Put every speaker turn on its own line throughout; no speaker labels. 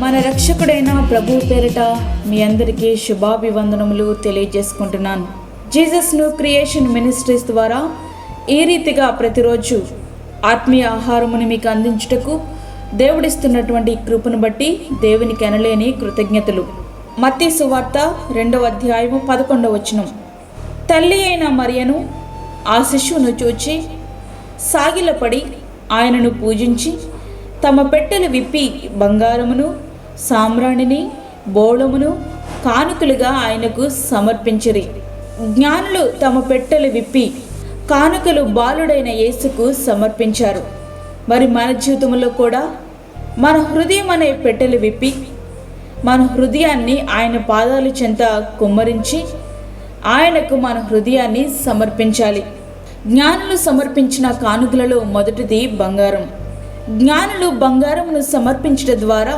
మన రక్షకుడైన ప్రభు పేరిట మీ అందరికీ శుభాభివందనములు తెలియజేసుకుంటున్నాను. జీసస్ న్యూ క్రియేషన్ మినిస్ట్రీస్ ద్వారా ఈ రీతిగా ప్రతిరోజు ఆత్మీయ ఆహారమును మీకు అందించుటకు దేవుడిస్తున్నటువంటి కృపను బట్టి దేవునికి ఎనలేని కృతజ్ఞతలు. మత్తయి సువార్త 2వ అధ్యాయము 11వ వచనం. తల్లి అయిన మరియను ఆ శిశువును చూచి సాగిలపడి ఆయనను పూజించి తమ పెట్టెలు విప్పి బంగారమును సామ్రాణిని బోళమును కానుకలుగా ఆయనకు సమర్పించిరి. జ్ఞానులు తమ పెట్టెలు విప్పి కానుకలు బాలుడైన యేసుకు సమర్పించారు. మరి మన జీవితంలో కూడా మన హృదయం అనే పెట్టెలు విప్పి మన హృదయాన్ని ఆయన పాదాల చెంత కుమ్మరించి ఆయనకు మన హృదయాన్ని సమర్పించాలి. జ్ఞానులు సమర్పించిన కానుకలలో మొదటిది బంగారం. జ్ఞానులు బంగారమును సమర్పించడం ద్వారా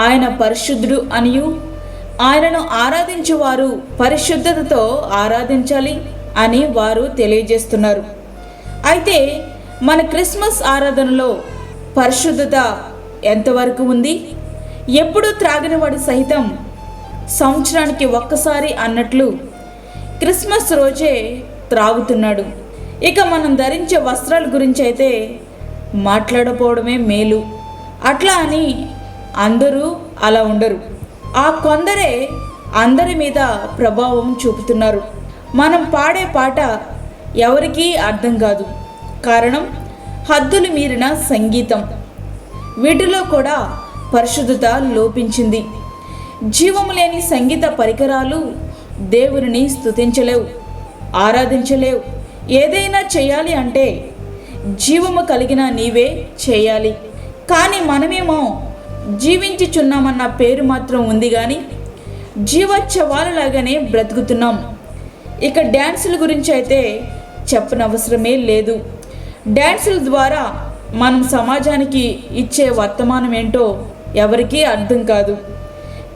ఆయన పరిశుద్ధుడు అనియు ఆయనను ఆరాధించేవారు పరిశుద్ధతతో ఆరాధించాలి అని వారు తెలియజేస్తున్నారు. అయితే మన క్రిస్మస్ ఆరాధనలో పరిశుద్ధత ఎంతవరకు ఉంది? ఎప్పుడూ త్రాగినవాడు సహితం సంవత్సరానికి ఒక్కసారి అన్నట్లు క్రిస్మస్ రోజే త్రాగుతున్నాడు. ఇక మనం ధరించే వస్త్రాల గురించి అయితే మాట్లాడకపోవడమే మేలు. అట్లా అని అందరూ అలా ఉండరు. ఆ కొందరే అందరి మీద ప్రభావం చూపుతున్నారు. మనం పాడే పాట ఎవరికీ అర్థం కాదు. కారణం హద్దులు మీరిన సంగీతం. వీటిలో కూడా పరిశుద్ధత లోపించింది. జీవము లేని సంగీత పరికరాలు దేవుని స్తుతించలేవు, ఆరాధించలేవు. ఏదైనా చేయాలి అంటే జీవము కలిగిన నీవే చేయాలి. కానీ మనమేమో జీవించుచున్నామన్న పేరు మాత్రం ఉంది కానీ జీవోత్సవాలలాగానే బ్రతుకుతున్నాం. ఇక డ్యాన్సుల గురించి అయితే చెప్పనవసరమే లేదు. డ్యాన్సుల ద్వారా మనం సమాజానికి ఇచ్చే వర్తమానం ఏంటో ఎవరికీ అర్థం కాదు.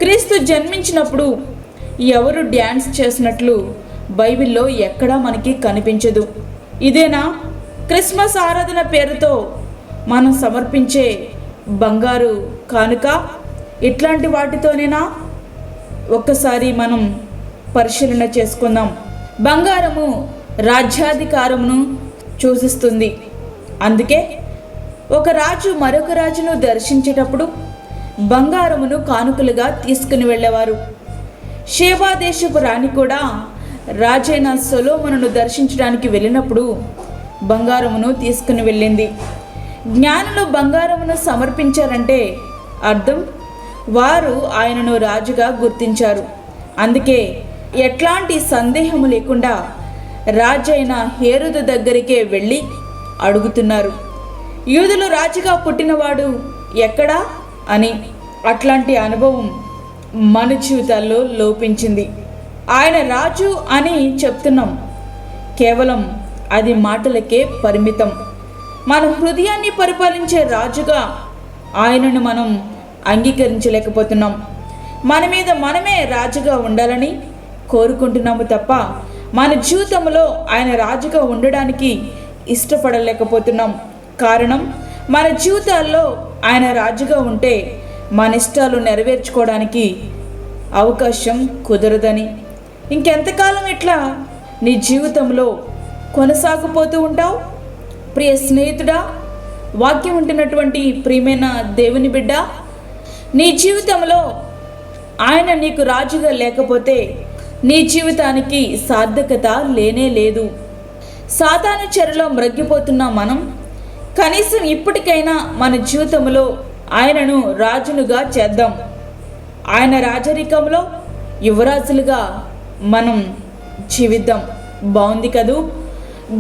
క్రీస్తు జన్మించినప్పుడు ఎవరు డ్యాన్స్ చేసినట్లు బైబిల్లో ఎక్కడా మనకి కనిపించదు. ఇదేనా క్రిస్మస్ ఆరాధన పేరుతో మనం సమర్పించే బంగారు కానుక? ఇట్లాంటి వాటితోనేనా? ఒక్కసారి మనం పరిశీలన చేసుకుందాం. బంగారము రాజ్యాధికారమును సూచిస్తుంది. అందుకే ఒక రాజు మరొక రాజును దర్శించేటప్పుడు బంగారమును కానుకలుగా తీసుకుని వెళ్ళేవారు. షేబా దేశపు రాణి కూడా రాజైన సొలొమోనును దర్శించడానికి వెళ్ళినప్పుడు బంగారమును తీసుకుని వెళ్ళింది. జ్ఞానులు బంగారమును సమర్పించారంటే అర్థం వారు ఆయనను రాజుగా గుర్తించారు. అందుకే ఎట్లాంటి సందేహము లేకుండా రాజైన హేరోదు దగ్గరికే వెళ్ళి అడుగుతున్నారు, యూదులు రాజుగా పుట్టినవాడు ఎక్కడా అని. అట్లాంటి అనుభవం మన జీవితాల్లో లోపించింది. ఆయన రాజు అని చెప్తున్నాం, కేవలం అది మాటలకే పరిమితం. మన హృదయాన్ని పరిపాలించే రాజుగా ఆయనను మనం అంగీకరించలేకపోతున్నాం. మన మీద మనమే రాజుగా ఉండాలని కోరుకుంటున్నాము తప్ప మన జీవితంలో ఆయన రాజుగా ఉండడానికి ఇష్టపడలేకపోతున్నాం. కారణం మన జీవితాల్లో ఆయన రాజుగా ఉంటే మన ఇష్టాలు నెరవేర్చుకోవడానికి అవకాశం కుదరదని. ఇంకెంతకాలం ఇట్లా నీ జీవితంలో కొనసాగిపోతూ ఉంటావు? ప్రియ స్నేహితుడా, వాక్యం ఉంటున్నటువంటి ప్రియమైన దేవుని బిడ్డ, నీ జీవితంలో ఆయన నీకు రాజుగా లేకపోతే నీ జీవితానికి సార్థకత లేనే లేదు. సాతాను చెరలో మ్రగ్గిపోతున్న మనం కనీసం ఇప్పటికైనా మన జీవితంలో ఆయనను రాజునుగా చేద్దాం. ఆయన రాజరికంలో యువరాజులుగా మనం జీవిద్దాం. బాగుంది కదూ?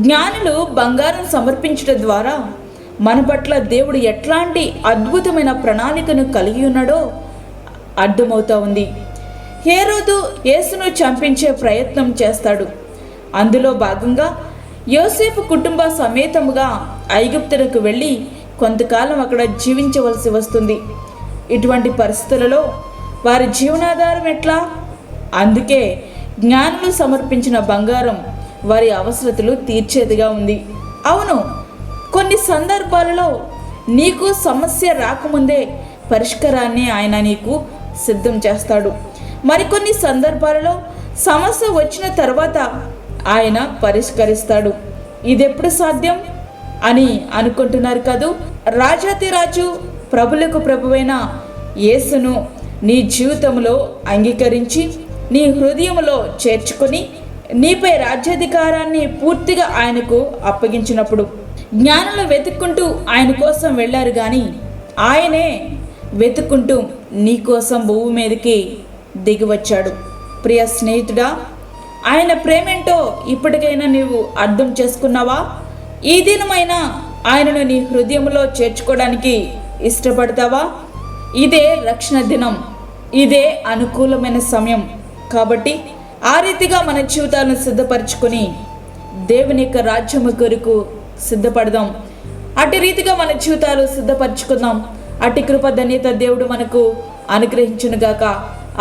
జ్ఞానులు బంగారం సమర్పించడం ద్వారా మన పట్ల దేవుడు ఎట్లాంటి అద్భుతమైన ప్రణాళికను కలిగి ఉన్నాడో అర్థమవుతా ఉంది. హేరోదు యేసును చంపించే ప్రయత్నం చేస్తాడు. అందులో భాగంగా యోసేపు కుటుంబ సమేతముగా ఐగుప్తులకు వెళ్ళి కొంతకాలం అక్కడ జీవించవలసి వస్తుంది. ఇటువంటి పరిస్థితులలో వారి జీవనాధారం ఎట్లా? అందుకే జ్ఞానులు సమర్పించిన బంగారం వారి అవసరతలు తీర్చేదిగా ఉంది. అవును, కొన్ని సందర్భాలలో నీకు సమస్య రాకముందే పరిష్కారాన్ని ఆయన నీకు సిద్ధం చేస్తాడు. మరికొన్ని సందర్భాలలో సమస్య వచ్చిన తర్వాత ఆయన పరిష్కరిస్తాడు. ఇదెప్పుడు సాధ్యం అని అనుకుంటున్నారు కదూ? రాజాతిరాజు ప్రభులకు ప్రభువైన యేసును నీ జీవితంలో అంగీకరించి నీ హృదయంలో చేర్చుకొని నీపై రాజ్యాధికారాన్ని పూర్తిగా ఆయనకు అప్పగించినప్పుడు జ్ఞానులు వెతుక్కుంటూ ఆయన కోసం వెళ్ళారు, కానీ ఆయనే వెతుక్కుంటూ నీ కోసం భూమి మీదకి దిగి వచ్చాడు. ప్రియ స్నేహితుడా, ఆయన ప్రేమేంటో ఇప్పటికైనా నీవు అర్థం చేసుకున్నావా? ఈ దినమైనా ఆయనను నీ హృదయంలో చేర్చుకోవడానికి ఇష్టపడతావా? ఇదే రక్షణ దినం, ఇదే అనుకూలమైన సమయం. కాబట్టి ఆ రీతిగా మన జీవితాలను సిద్ధపరచుకొని దేవుని యొక్క రాజ్యము కొరకు సిద్ధపడదాం. అటు రీతిగా మన జీవితాలు సిద్ధపరచుకుందాం. అటు కృప ధన్యత దేవుడు మనకు అనుగ్రహించునుగాక.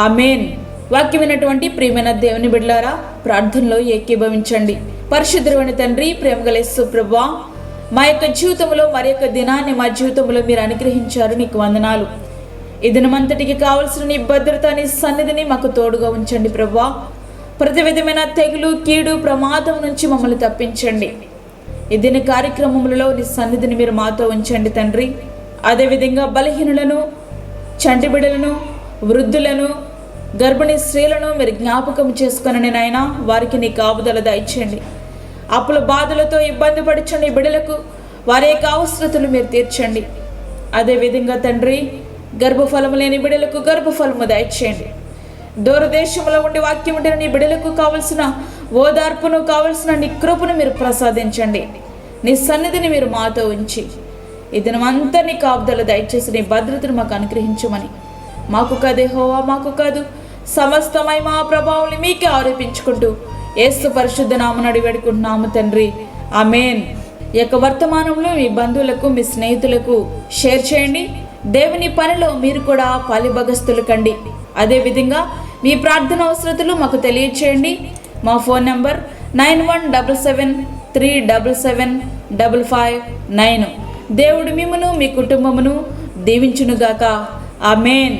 ఆమేన్. వాక్యం విన్నటువంటి ప్రియమైన దేవుని బిడ్డలారా, ప్రార్థనలో ఏకీభవించండి. పరిశుద్ధుడైన తండ్రి, ప్రేమగల యేసు ప్రభువా, మా యొక్క జీవితంలో మరి యొక్క దినాన్ని మా జీవితంలో మీరు అనుగ్రహించారు, నీకు వందనాలు. ఈ దినమంతటికి కావలసిన నీ భద్రత, నీ సన్నిధిని మాకు తోడుగా ఉంచండి ప్రభువా. ప్రతి విధమైన తెగులు, కీడు, ప్రమాదం నుంచి మమ్మల్ని తప్పించండి. ఈ దిన కార్యక్రమంలో నీ సన్నిధిని మీరు మాతో ఉంచండి తండ్రి. అదేవిధంగా బలహీనులను, చంటి బిడ్డలను, వృద్ధులను, గర్భిణీ స్త్రీలను మీరు జ్ఞాపకం చేసుకుని నాయన వారికి నీ కాపుదల దయచేయండి. అప్పుల బాధలతో ఇబ్బంది పడుచున్న ఈ బిడ్డలకు వారి యొక్క అవసరతలు మీరు తీర్చండి. అదేవిధంగా తండ్రి, గర్భఫలము లేని బిడ్డలకు గర్భఫలము దయచేయండి. దూరదేశంలో ఉండి వాక్యం ఉంటే నీ బిడ్డలకు కావలసిన ఓదార్పును, కావలసిన నీ కృపను మీరు ప్రసాదించండి. నీ సన్నిధిని మీరు మాతో ఉంచి ఈ దినమంతా నీ కాపుదల దయచేసి నీ భద్రతను మాకు అనుగ్రహించమని, మాకు కాదే హోవా, మాకు కాదు, సమస్తమై మా ప్రభావాన్ని మీకే ఆరోపించుకుంటూ యేసు పరిశుద్ధ నామమున అడిగి వేడుకుంటున్నాము తండ్రి. ఆమేన్. ఈ యొక్క వర్తమానంలో మీ బంధువులకు, మీ స్నేహితులకు షేర్ చేయండి. దేవుని పనిలో మీరు కూడా పాలిభాగస్తులు కండి. అదేవిధంగా మీ ప్రార్థన అవసరతలు మాకు తెలియచేయండి. మా ఫోన్ నంబర్ 9177377559. దేవుడు మిమ్మును, మీ కుటుంబమును దీవించునుగాక. ఆమేన్.